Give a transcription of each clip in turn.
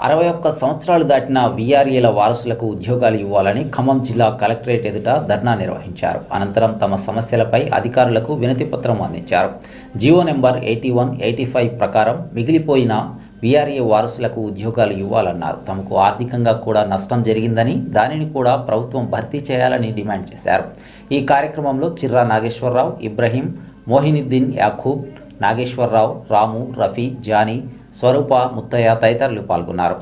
61 సంవత్సరాలు దాటిన వీఆర్ఏల వారసులకు ఉద్యోగాలు ఇవ్వాలని ఖమ్మం జిల్లా కలెక్టరేట్ ఎదుట ధర్నా నిర్వహించారు. అనంతరం తమ సమస్యలపై అధికారులకు వినతిపత్రం అందించారు. జీవో నెంబర్ 81, 85 ప్రకారం మిగిలిపోయిన వీఆర్ఏ వారసులకు ఉద్యోగాలు ఇవ్వాలన్నారు. తమకు ఆర్థికంగా కూడా నష్టం జరిగిందని, దానిని కూడా ప్రభుత్వం భర్తీ చేయాలని డిమాండ్ చేశారు. ఈ కార్యక్రమంలో చిర్రా నాగేశ్వరరావు, ఇబ్రహీం, మోహినుద్దీన్ యాకూబ్, నాగేశ్వరరావు, రాము, రఫీ, జానీ, స్వరూప, ముత్తయ్య తదితరులు పాల్గొన్నారు.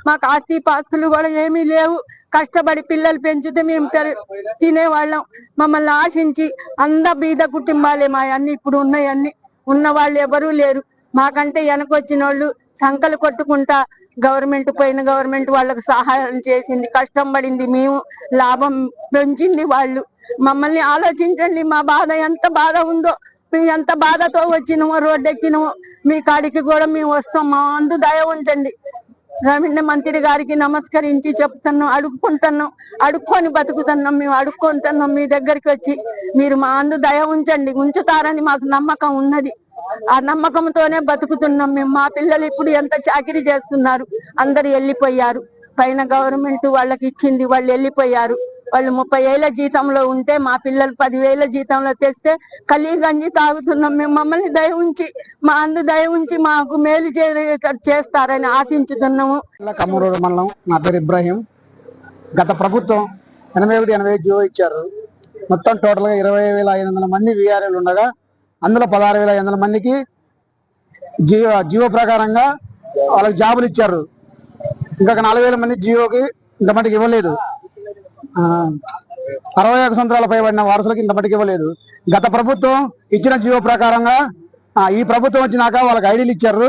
మాకు ఆస్తి పాస్తులు కూడా ఏమీ లేవు. కష్టపడి పిల్లలు పెంచితే మేము తినేవాళ్ళం. మమ్మల్ని ఆశించి బీద కుటుంబాలే మా అన్ని ఇప్పుడు ఉన్నాయన్ని. ఉన్న వాళ్ళు ఎవరూ లేరు. మాకంటే వెనకొచ్చిన వాళ్ళు సంకలు కొట్టుకుంటా పోయిన గవర్నమెంట్ వాళ్ళకు సహాయం చేసింది, కష్టం పడింది, మేము లాభం పెంచింది వాళ్ళు. మమ్మల్ని ఆలోచించండి, మా బాధ ఎంత బాధ ఉందో. మేము ఎంత బాధతో వచ్చినామో, రోడ్డు ఎక్కినామో, మీ కాడికి కూడా మేము వస్తాం. మా అందు దయ ఉంచండి. రెవెన్యూ మంత్రి గారికి నమస్కరించి చెప్తున్నాం, అడుక్కొని బతుకుతున్నాం. మేము అడుక్కుంటున్నాం. మీ దగ్గరికి వచ్చి మీరు మా అందు దయ ఉంచండి, ఉంచుతారని మాకు నమ్మకం ఉన్నది. ఆ నమ్మకంతోనే బతుకుతున్నాం మేము. మా పిల్లలు ఇప్పుడు ఎంత చాకిరీ చేస్తున్నారు, అందరు వెళ్ళిపోయారు. పైన గవర్నమెంట్ వాళ్ళకి ఇచ్చింది, వాళ్ళు వెళ్ళిపోయారు. వాళ్ళు 30 ఏళ్ల జీతంలో ఉంటే మా పిల్లలు 10,000 జీతంలో తెస్తే కలి గంజి తాగుతున్నాం మేము. మమ్మల్ని దయ ఉంచి, మా అందు దయ ఉంచి మాకు మేలు చేస్తారని ఆశించుతున్నాము. కమ్మూరు మండలం. నా పేరు ఇబ్రాహీం. గత ప్రభుత్వం 81-80 జీవో ఇచ్చారు. మొత్తం టోటల్ గా 20,500 మంది వీఆర్ఏలు ఉండగా అందులో 16,500 మందికి జీవో ప్రకారంగా వాళ్ళకి జాబులు ఇచ్చారు. ఇంకా 4,000 మంది జీవోకి ఇంత మటుకు ఇవ్వలేదు. 61 సంవత్సరాల పైబడిన వారసులకు ఇంత మటుకు ఇవ్వలేదు. గత ప్రభుత్వం ఇచ్చిన జీవో ప్రకారంగా ఈ ప్రభుత్వం వచ్చినాక వాళ్ళకి ఐడీలు ఇచ్చారు,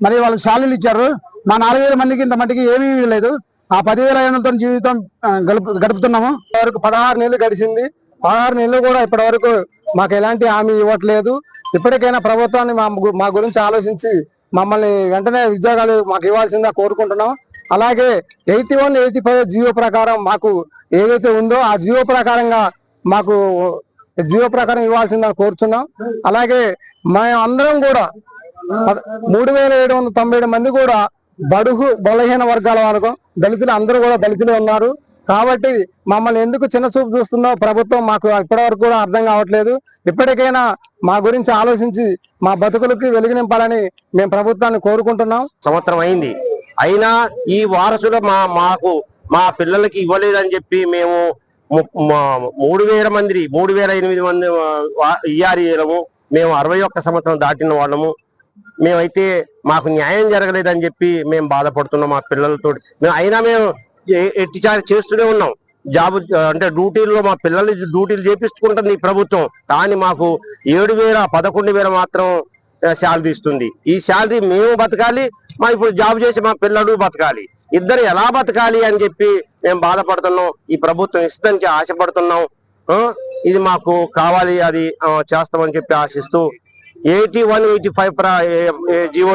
మరి వాళ్ళకి శాలరీలు ఇచ్చారు. మా 4,000 మందికి ఇంత మటుకు ఏమీ ఇవ్వలేదు. ఆ 10,500తో జీవితం గడుపుతున్నాము. వరకు 16 నెలలు గడిచింది. 16 నెలలు కూడా ఇప్పటి వరకు మాకు ఎలాంటి హామీ ఇవ్వట్లేదు. ఇప్పటికైనా ప్రభుత్వాన్ని మా గురించి ఆలోచించి మమ్మల్ని వెంటనే ఉద్యోగాలు మాకు ఇవ్వాల్సిందిగా కోరుకుంటున్నాం. అలాగే 81, 85 జీవో ప్రకారం మాకు ఏదైతే ఉందో ఆ జీవో ప్రకారంగా మాకు జీవో ప్రకారం ఇవ్వాల్సిందిగా కోరుచున్నాం. అలాగే మేము అందరం కూడా 3,797 మంది కూడా బడుగు బలహీన వర్గాల వరకు దళితులు, అందరూ కూడా దళితులే ఉన్నారు. కాబట్టి మమ్మల్ని ఎందుకు చిన్న చూపు చూస్తుందో ప్రభుత్వం మాకు ఇప్పటి వరకు కూడా అర్థం కావట్లేదు. ఇప్పటికైనా మా గురించి ఆలోచించి మా బతుకులకి వెలుగు నింపాలని మేము ప్రభుత్వాన్ని కోరుకుంటున్నాం. సంవత్సరం అయింది, అయినా ఈ వారసులు మాకు మా పిల్లలకి ఇవ్వలేదని చెప్పి మేము 3,000 మంది 3,008 మంది ఈఆర్ఏలము. మేము 61 సంవత్సరం దాటిన వాళ్ళము. మేమైతే మాకు న్యాయం జరగలేదని చెప్పి మేము బాధపడుతున్నాం మా పిల్లలతో. అయినా మేము ఎట్టిచారి చేస్తూనే ఉన్నాం. జాబ్ అంటే డ్యూటీల్లో మా పిల్లల్ని డ్యూటీలు చేపిస్తుంటుంది ఈ ప్రభుత్వం. కానీ మాకు 7,000, 11,000 మాత్రం శాలరీ ఇస్తుంది. ఈ శాలరీ మేము బతకాలి, మా ఇప్పుడు జాబ్ చేసి మా పిల్లలు బతకాలి. ఇద్దరు ఎలా బతకాలి అని చెప్పి మేము బాధపడుతున్నాం. ఈ ప్రభుత్వం ఇస్తుందని ఆశపడుతున్నాం. ఇది మాకు కావాలి, అది చేస్తామని చెప్పి ఆశిస్తూ 81, 85 జీవో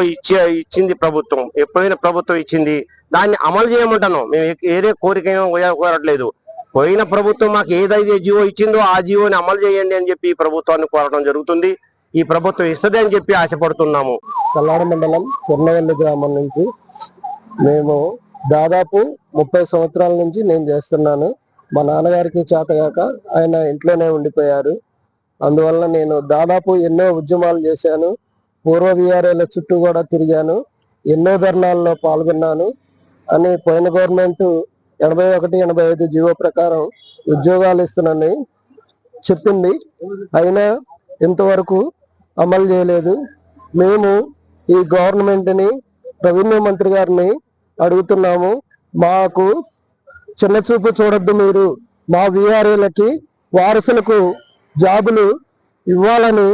ఇచ్చింది ప్రభుత్వం. ఎప్పుడైనా ప్రభుత్వం ఇచ్చింది, దాన్ని అమలు చేయమంటున్నాం. మేము ఏదే కోరిక కోరట్లేదు. పోయిన ప్రభుత్వం మాకు ఏదైతే జీవో ఇచ్చిందో ఆ జీవోని అమలు చేయండి అని చెప్పి ఈ ప్రభుత్వాన్ని కోరడం జరుగుతుంది. ఈ ప్రభుత్వం ఇస్తుంది అని చెప్పి ఆశపడుతున్నాము. కల్లాడ మండలం కొర్నవెల్లి గ్రామం నుంచి మేము దాదాపు 30 సంవత్సరాల నుంచి నేను చేస్తున్నాను. మా నాన్నగారికి చేతగాక ఆయన ఇంట్లోనే ఉండిపోయారు. అందువల్ల నేను దాదాపు ఎన్నో ఉద్యమాలు చేశాను. పూర్వ వీఆర్ఏల చుట్టూ కూడా తిరిగాను. ఎన్నో ధర్నాల్లో పాల్గొన్నాను. అని పోయిన గవర్నమెంట్ 81, 85 జీవో ప్రకారం ఉద్యోగాలు ఇస్తున్నానని చెప్పింది. అయినా ఇంతవరకు అమలు చేయలేదు. మేము ఈ గవర్నమెంట్ని, రెవెన్యూ మంత్రి గారిని అడుగుతున్నాము, మాకు చిన్న చూపు చూడొద్దు. మీరు మా వీఆర్ఏలకి వారసులకు జాబులు ఇవ్వాలని